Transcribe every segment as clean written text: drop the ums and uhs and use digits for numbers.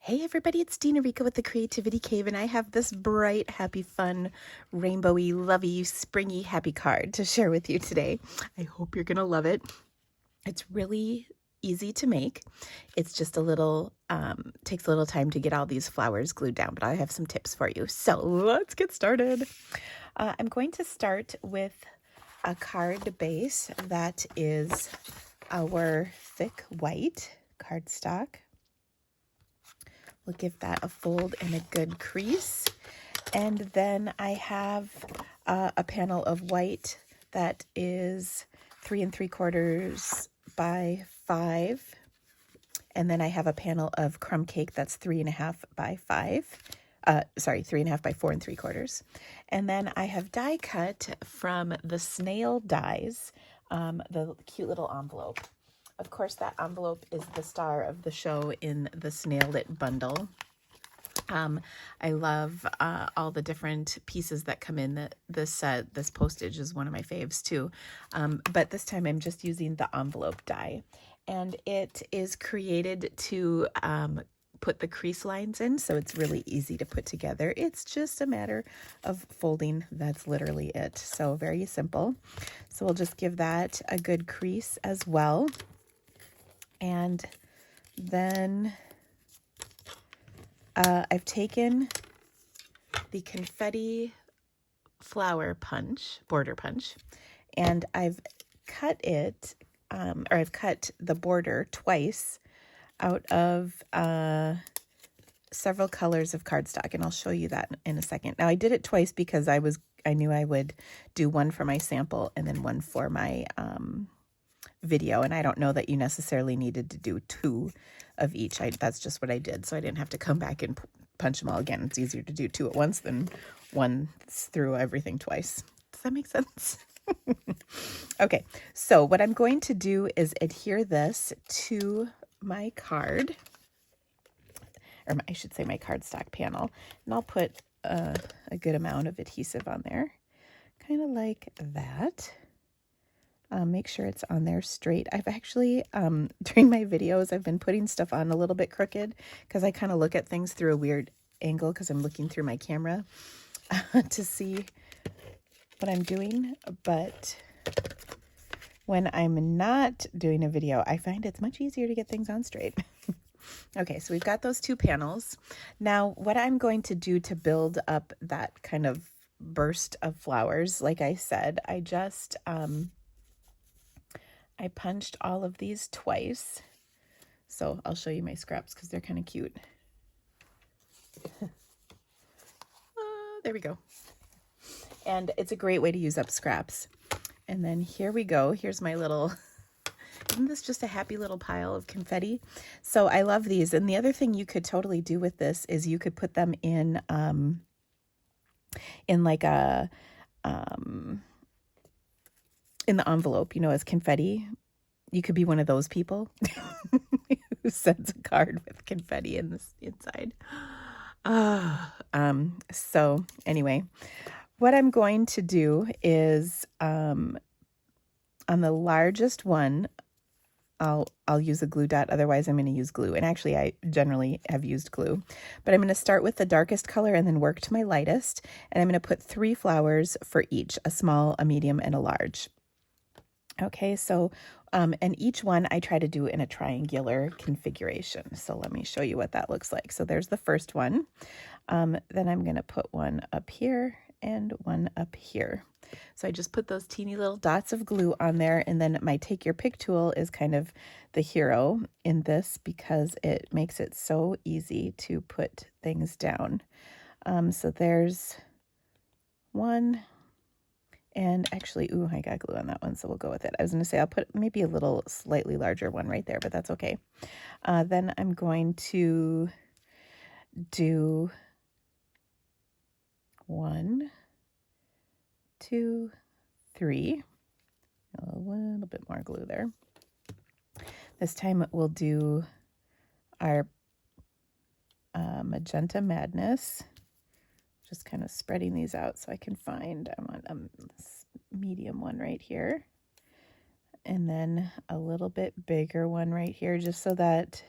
Hey everybody, it's Dina Rica with the Creativity Cave, and I have this bright, happy, fun, rainbowy, lovey, springy, happy card to share with you today. I hope you're going to love it. It's really easy to make. It's just a little, takes a little time to get all these flowers glued down, but I have some tips for you. So let's get started. I'm going to start with a card base that is our thick white cardstock. We'll give that a fold and a good crease. And then I have a panel of white that is 3 3/4 by 5. And then I have a panel of Crumb Cake that's 3.5 by 5. 3.5 by 4 3/4. And then I have die cut from the snail dies, the cute little envelope. Of course, that envelope is the star of the show in the Snail Lit bundle. I love all the different pieces that come in. This postage is one of my faves too. But this time I'm just using the envelope die. And it is created to put the crease lines in, so it's really easy to put together. It's just a matter of folding. That's literally it. So very simple. So we'll just give that a good crease as well. And then I've taken the confetti flower border punch, and I've cut it, I've cut the border twice out of several colors of cardstock, and I'll show you that in a second. Now I did it twice because I knew I would do one for my sample and then one for my video, and I don't know that you necessarily needed to do 2 of each. That's just what I did, so I didn't have to come back and punch them all again. It's easier to do 2 at once than one through everything twice. Does that make sense? Okay, so what I'm going to do is adhere this to my card, or I should say my cardstock panel, and I'll put a good amount of adhesive on there, kind of like that. Make sure it's on there straight. I've actually, during my videos, I've been putting stuff on a little bit crooked because I kind of look at things through a weird angle because I'm looking through my camera to see what I'm doing. But when I'm not doing a video, I find it's much easier to get things on straight. Okay, so we've got those 2 panels. Now, what I'm going to do to build up that kind of burst of flowers, like I said, I just... I punched all of these twice. So I'll show you my scraps because they're kind of cute. There we go. And it's a great way to use up scraps. And then here we go. Here's my little, isn't this just a happy little pile of confetti? So I love these. And the other thing you could totally do with this is you could put them in like a, in the envelope, as confetti. You could be one of those people who sends a card with confetti in this inside. So anyway, what I'm going to do is on the largest one, I'll use a glue dot. Otherwise, I'm going to use glue. And actually, I generally have used glue. But I'm going to start with the darkest color and then work to my lightest. And I'm going to put 3 flowers for each, a small, a medium, and a large. Okay, so, and each one I try to do in a triangular configuration. So let me show you what that looks like. So there's the first one. Then I'm going to put one up here and one up here. So I just put those teeny little dots of glue on there, and then my Take Your Pick tool is kind of the hero in this because it makes it so easy to put things down. So there's one. And actually, ooh, I got glue on that one, so we'll go with it. I was going to say I'll put maybe a little slightly larger one right there, but that's okay. Then I'm going to do 1, 2, 3. A little bit more glue there. This time we'll do our Magenta Madness. Just kind of spreading these out so I can find, I want this medium one right here. And then a little bit bigger one right here, just so that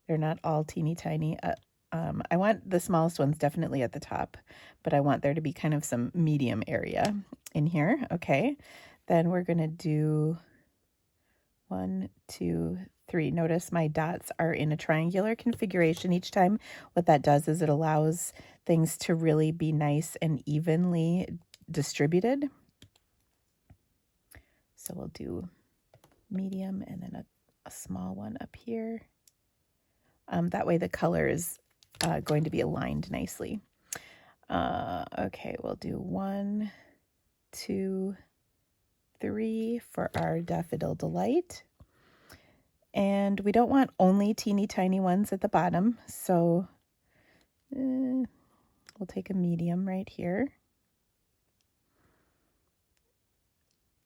They're not all teeny tiny. I want the smallest ones definitely at the top, but I want there to be kind of some medium area in here. Okay, then we're going to do 1, 2, 3. Notice my dots are in a triangular configuration each time. What that does is it allows things to really be nice and evenly distributed. So we'll do medium and then a small one up here. That way the color is going to be aligned nicely. Okay, we'll do 1, 2, 3 for our Daffodil Delight. And we don't want only teeny tiny ones at the bottom, so we'll take a medium right here.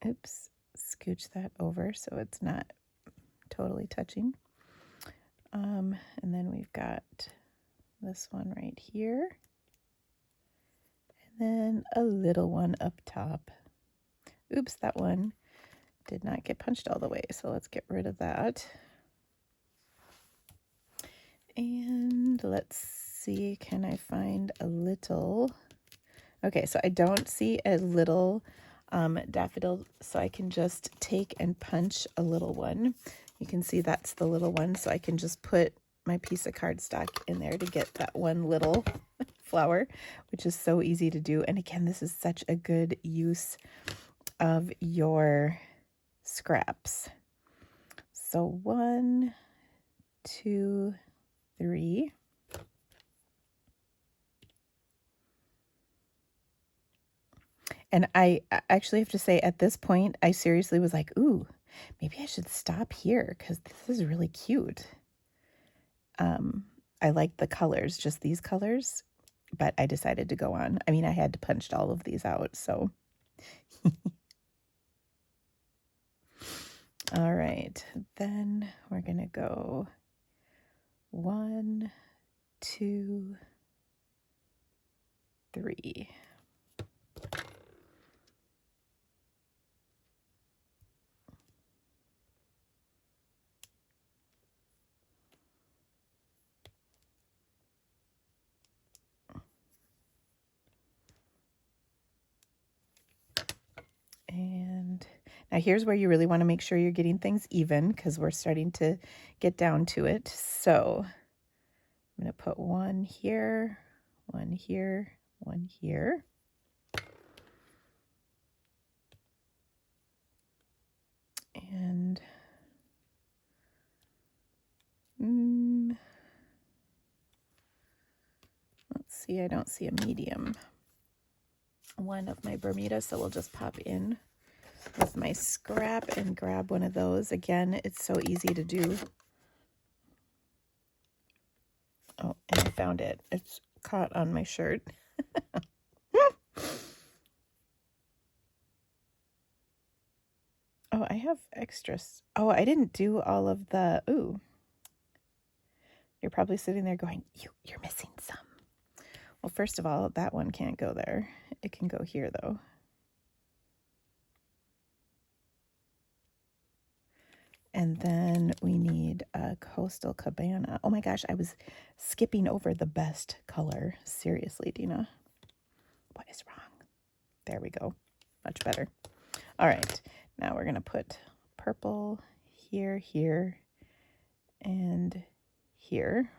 Oops, scooch that over so it's not totally touching. And then we've got this one right here. And then a little one up top. Oops, that one did not get punched all the way, so let's get rid of that. And let's see, can I find a little... Okay, so I don't see a little daffodil, so I can just take and punch a little one. You can see that's the little one, so I can just put my piece of cardstock in there to get that one little flower, which is so easy to do. And again, this is such a good use of your scraps. So 1, 2, 3. And I actually have to say, at this point, I seriously was like, ooh, maybe I should stop here because this is really cute. I like the colors, just these colors, but I decided to go on. I mean, I had to punch all of these out, so. All right, then we're going to go 1, 2, 3. And now here's where you really want to make sure you're getting things even because we're starting to get down to it. So I'm going to put 1 here, 1 here, 1 here. And let's see, I don't see a medium one of my Bermuda, so we'll just pop in with my scrap and grab one of those. Again, it's so easy to do. Oh, and I found it. It's caught on my shirt. Oh, I have extras. Oh, I didn't do all of the... Ooh. You're probably sitting there going, you're missing some. Well, first of all, that one can't go there. It can go here, though. And then we need a Coastal Cabana. Oh my gosh, I was skipping over the best color. Seriously, Dina. What is wrong? There we go. Much better. All right, now we're going to put purple here, here, and here.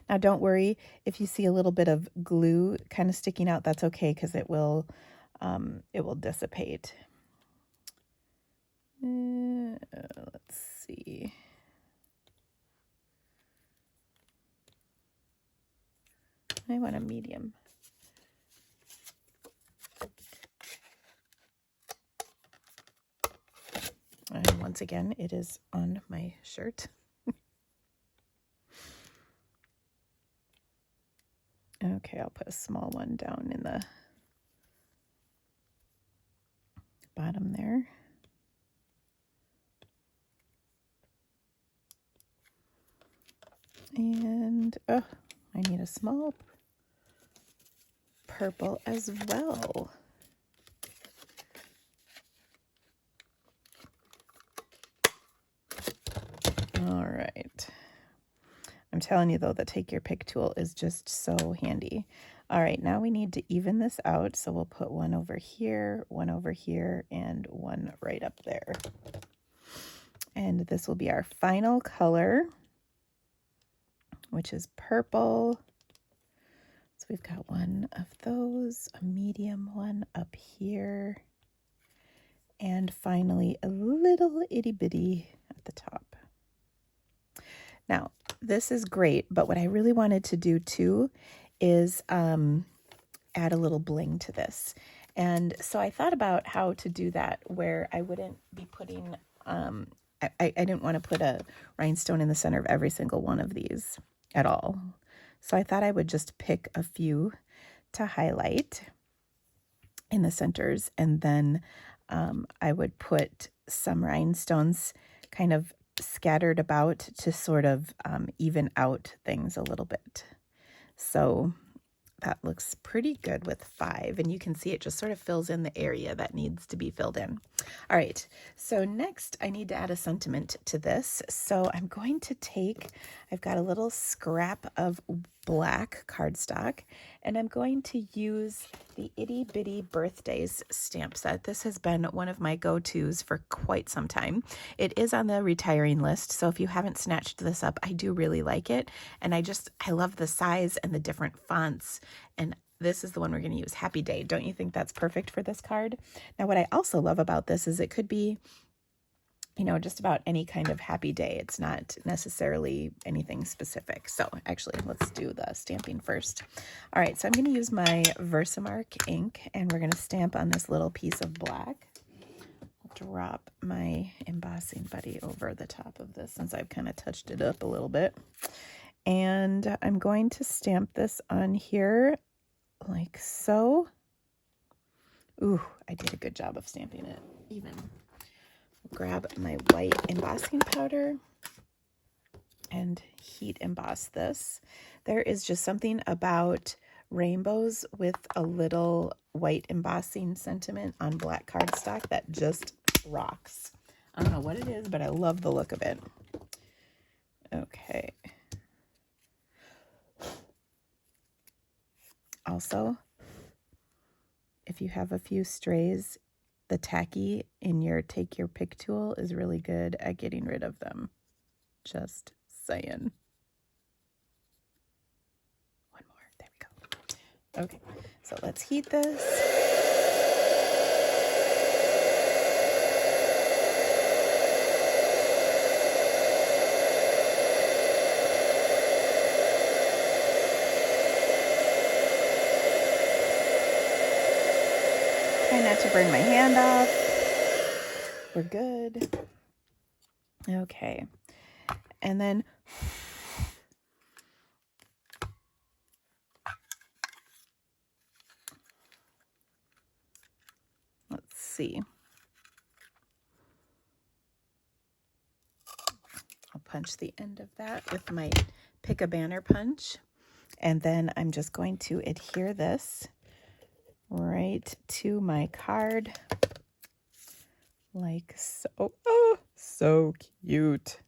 Now, don't worry if you see a little bit of glue kind of sticking out. That's okay because it will dissipate. Let's see. I want a medium. And once again, it is on my shirt. Okay, I'll put a small one down in the bottom there. And oh, I need a small purple as well. All I'm telling you though, the take your pick tool is just so handy. All right, now we need to even this out. So we'll put one over here, and one right up there. And this will be our final color, which is purple. So we've got one of those, a medium one up here, and finally a little itty bitty at the top. Now, this is great, but what I really wanted to do too is add a little bling to this. And so I thought about how to do that where I wouldn't be putting, I didn't want to put a rhinestone in the center of every single one of these at all. So I thought I would just pick a few to highlight in the centers, and then I would put some rhinestones kind of scattered about to sort of even out things a little bit. So that looks pretty good with 5, and you can see it just sort of fills in the area that needs to be filled in. All right, so next I need to add a sentiment to this. So I'm going to take, I've got a little scrap of black cardstock, and I'm going to use the Itty Bitty Birthdays stamp set. This has been one of my go-tos for quite some time. It is on the retiring list, so if you haven't snatched this up, I do really like it, and I love the size and the different fonts, and this is the one we're going to use, Happy Day. Don't you think that's perfect for this card? Now, what I also love about this is it could be, you know, just about any kind of happy day. It's not necessarily anything specific. So actually, let's do the stamping first. All right, so I'm going to use my Versamark ink, and we're going to stamp on this little piece of black. I'll drop my embossing buddy over the top of this since I've kind of touched it up a little bit. And I'm going to stamp this on here like so. Ooh, I did a good job of stamping it even. Grab my white embossing powder and heat emboss this. There is just something about rainbows with a little white embossing sentiment on black cardstock that just rocks. I don't know what it is, but I love the look of it. Okay. Also, if you have a few strays, the tacky in your take your pick tool is really good at getting rid of them. Just saying. One more. There we go. Okay, so let's heat this. Try not to burn my hand off. We're good. Okay. And then let's see. I'll punch the end of that with my Pick a Banner punch. And then I'm just going to adhere this right to my card like so. Oh, so cute.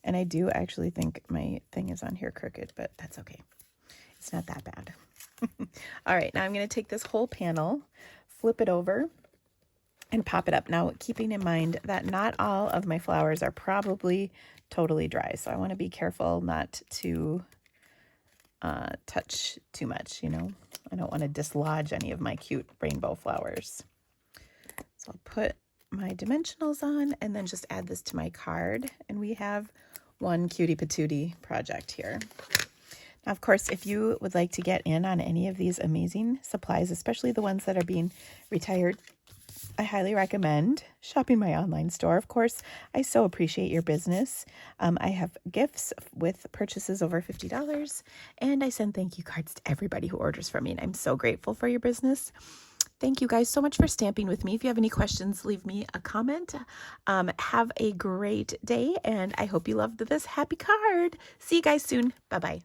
And I do actually think my thing is on here crooked, but that's okay. It's not that bad. All right, now I'm going to take this whole panel, flip it over, and pop it up. Now, keeping in mind that not all of my flowers are probably totally dry, so I want to be careful not to touch too much, you know. I don't want to dislodge any of my cute rainbow flowers. So I'll put my dimensionals on and then just add this to my card, and we have one cutie patootie project here. Now, of course, if you would like to get in on any of these amazing supplies, especially the ones that are being retired, I highly recommend shopping my online store. Of course, I so appreciate your business. I have gifts with purchases over $50, and I send thank you cards to everybody who orders from me, and I'm so grateful for your business. Thank you guys so much for stamping with me. If you have any questions, leave me a comment. Have a great day, and I hope you loved this happy card. See you guys soon. Bye-bye.